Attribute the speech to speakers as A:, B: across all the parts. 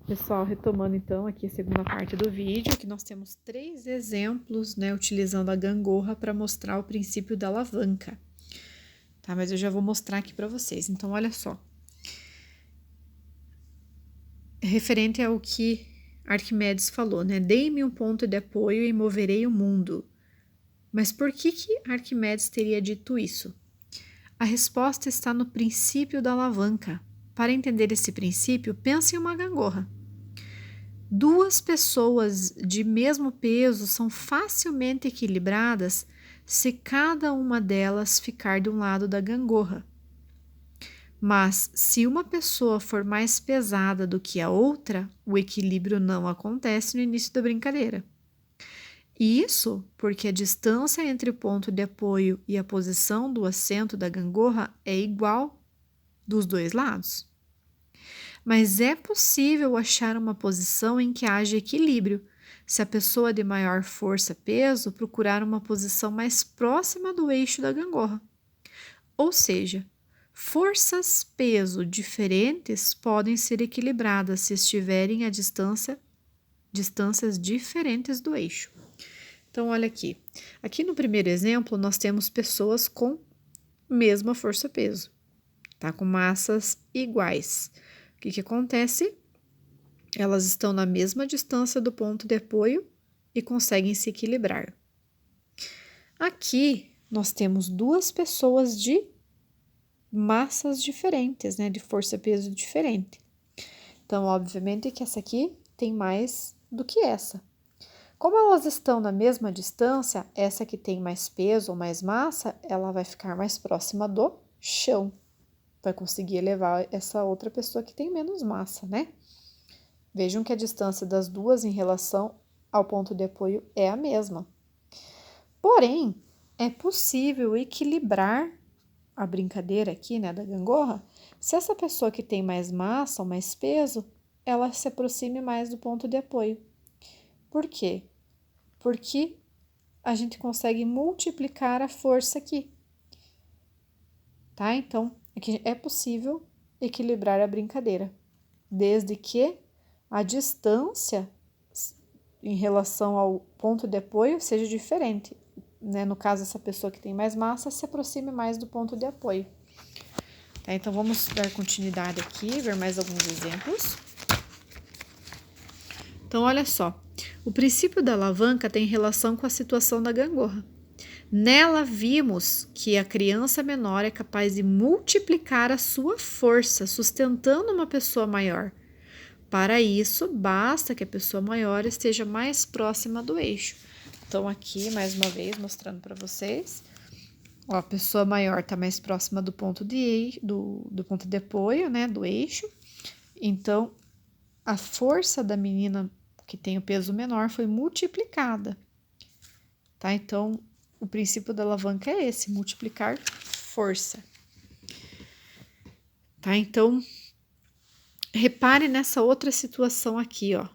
A: Pessoal, retomando então aqui a segunda parte do vídeo, aqui nós temos 3 exemplos, né, utilizando a gangorra para mostrar o princípio da alavanca, tá? Mas eu já vou mostrar aqui para vocês. Então, olha só. Referente ao que Arquimedes falou, né? Dei-me um ponto de apoio e moverei o mundo. Mas por que Arquimedes teria dito isso? A resposta está no princípio da alavanca. Para entender esse princípio, pense em uma gangorra. Duas pessoas de mesmo peso são facilmente equilibradas se cada uma delas ficar de um lado da gangorra. Mas se uma pessoa for mais pesada do que a outra, o equilíbrio não acontece no início da brincadeira. Isso porque a distância entre o ponto de apoio e a posição do assento da gangorra é igual dos dois lados. Mas é possível achar uma posição em que haja equilíbrio, se a pessoa de maior força-peso procurar uma posição mais próxima do eixo da gangorra. Ou seja, forças-peso diferentes podem ser equilibradas se estiverem a distâncias diferentes do eixo. Então, olha aqui. Aqui no primeiro exemplo, nós temos pessoas com mesma força-peso, tá? Com massas iguais. O que acontece? Elas estão na mesma distância do ponto de apoio e conseguem se equilibrar. Aqui, nós temos duas pessoas de massas diferentes, né? De força-peso diferente. Então, obviamente que essa aqui tem mais do que essa. Como elas estão na mesma distância, essa que tem mais peso ou mais massa, ela vai ficar mais próxima do chão. Vai conseguir elevar essa outra pessoa que tem menos massa, né? Vejam que a distância das duas em relação ao ponto de apoio é a mesma. Porém, é possível equilibrar a brincadeira aqui, né, da gangorra, se essa pessoa que tem mais massa ou mais peso, ela se aproxime mais do ponto de apoio. Por quê? Porque a gente consegue multiplicar a força aqui, tá? Então, aqui é possível equilibrar a brincadeira, desde que a distância em relação ao ponto de apoio seja diferente, né? No caso, essa pessoa que tem mais massa se aproxime mais do ponto de apoio. Tá? Então, vamos dar continuidade aqui, ver mais alguns exemplos. Então, olha só. O princípio da alavanca tem relação com a situação da gangorra. Nela vimos que a criança menor é capaz de multiplicar a sua força, sustentando uma pessoa maior. Para isso, basta que a pessoa maior esteja mais próxima do eixo. Então, aqui, mais uma vez, mostrando para vocês. Ó, a pessoa maior está mais próxima do ponto do ponto de apoio, né, do eixo. Então, a força da menina que tem o peso menor foi multiplicada. Tá? Então, o princípio da alavanca é esse, multiplicar força. Tá? Então, repare nessa outra situação aqui, ó.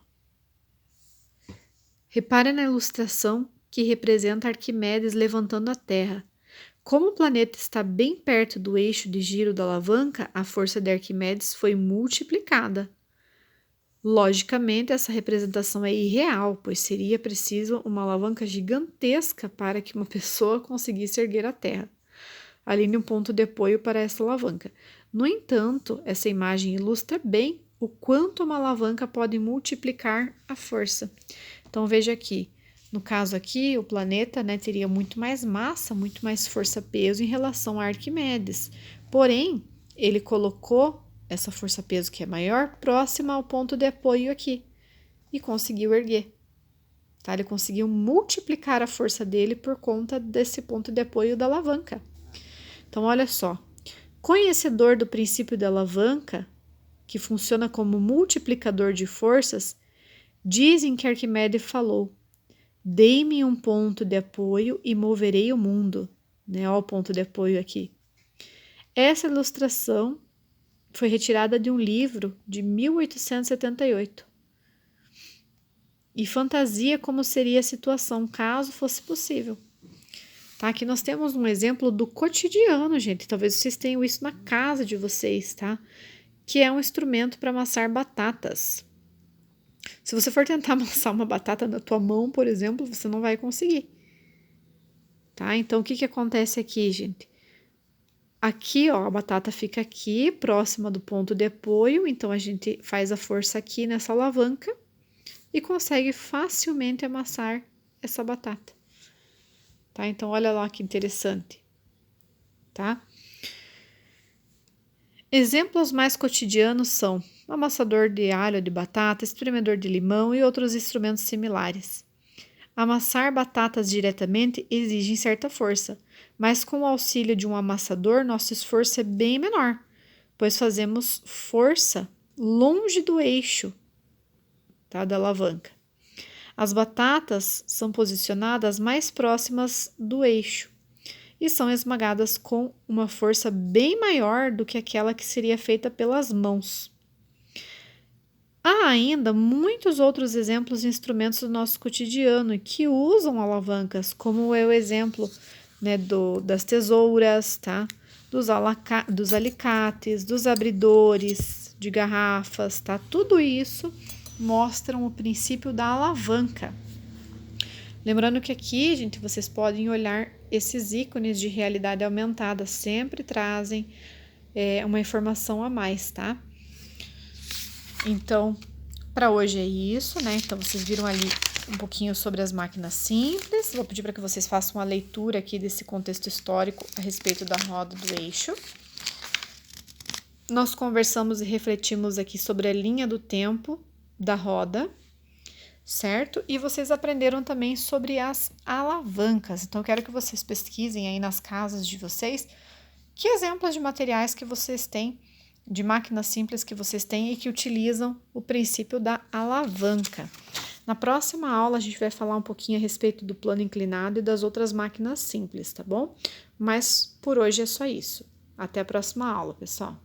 A: Repare na ilustração que representa Arquimedes levantando a Terra. Como o planeta está bem perto do eixo de giro da alavanca, a força de Arquimedes foi multiplicada. Logicamente, essa representação é irreal, pois seria preciso uma alavanca gigantesca para que uma pessoa conseguisse erguer a Terra. Alinhe um ponto de apoio para essa alavanca. No entanto, essa imagem ilustra bem o quanto uma alavanca pode multiplicar a força. Então, veja aqui. No caso aqui, o planeta, né, teria muito mais massa, muito mais força-peso em relação a Arquimedes. Porém, ele colocou essa força-peso que é maior próxima ao ponto de apoio aqui e conseguiu erguer. Tá? Ele conseguiu multiplicar a força dele por conta desse ponto de apoio da alavanca. Então, olha só. Conhecedor do princípio da alavanca, que funciona como multiplicador de forças, dizem que Arquimedes falou: dei-me um ponto de apoio e moverei o mundo. Né? Olha o ponto de apoio aqui. Essa ilustração foi retirada de um livro de 1878 e fantasia como seria a situação caso fosse possível. Tá? Aqui nós temos um exemplo do cotidiano, gente. Talvez vocês tenham isso na casa de vocês, tá? Que é um instrumento para amassar batatas. Se você for tentar amassar uma batata na tua mão, por exemplo, você não vai conseguir. Tá? Então, o que acontece aqui, gente? Aqui, ó, a batata fica aqui, próxima do ponto de apoio, então a gente faz a força aqui nessa alavanca e consegue facilmente amassar essa batata. Tá? Então, olha lá que interessante, tá? Exemplos mais cotidianos são amassador de alho ou de batata, espremedor de limão e outros instrumentos similares. Amassar batatas diretamente exige certa força, mas com o auxílio de um amassador, nosso esforço é bem menor, pois fazemos força longe do eixo, tá, da alavanca. As batatas são posicionadas mais próximas do eixo e são esmagadas com uma força bem maior do que aquela que seria feita pelas mãos. Há ainda muitos outros exemplos de instrumentos do nosso cotidiano que usam alavancas, como é o exemplo, né, das tesouras, tá? Dos alicates, dos abridores de garrafas, tá? Tudo isso mostram o princípio da alavanca. Lembrando que aqui, gente, vocês podem olhar esses ícones de realidade aumentada, sempre trazem uma informação a mais, tá? Então, para hoje é isso, né? Então, vocês viram ali um pouquinho sobre as máquinas simples. Vou pedir para que vocês façam uma leitura aqui desse contexto histórico a respeito da roda do eixo. Nós conversamos e refletimos aqui sobre a linha do tempo da roda, certo? E vocês aprenderam também sobre as alavancas. Então, eu quero que vocês pesquisem aí nas casas de vocês que exemplos de materiais que vocês têm, de máquinas simples que vocês têm e que utilizam o princípio da alavanca. Na próxima aula, a gente vai falar um pouquinho a respeito do plano inclinado e das outras máquinas simples, tá bom? Mas por hoje é só isso. Até a próxima aula, pessoal!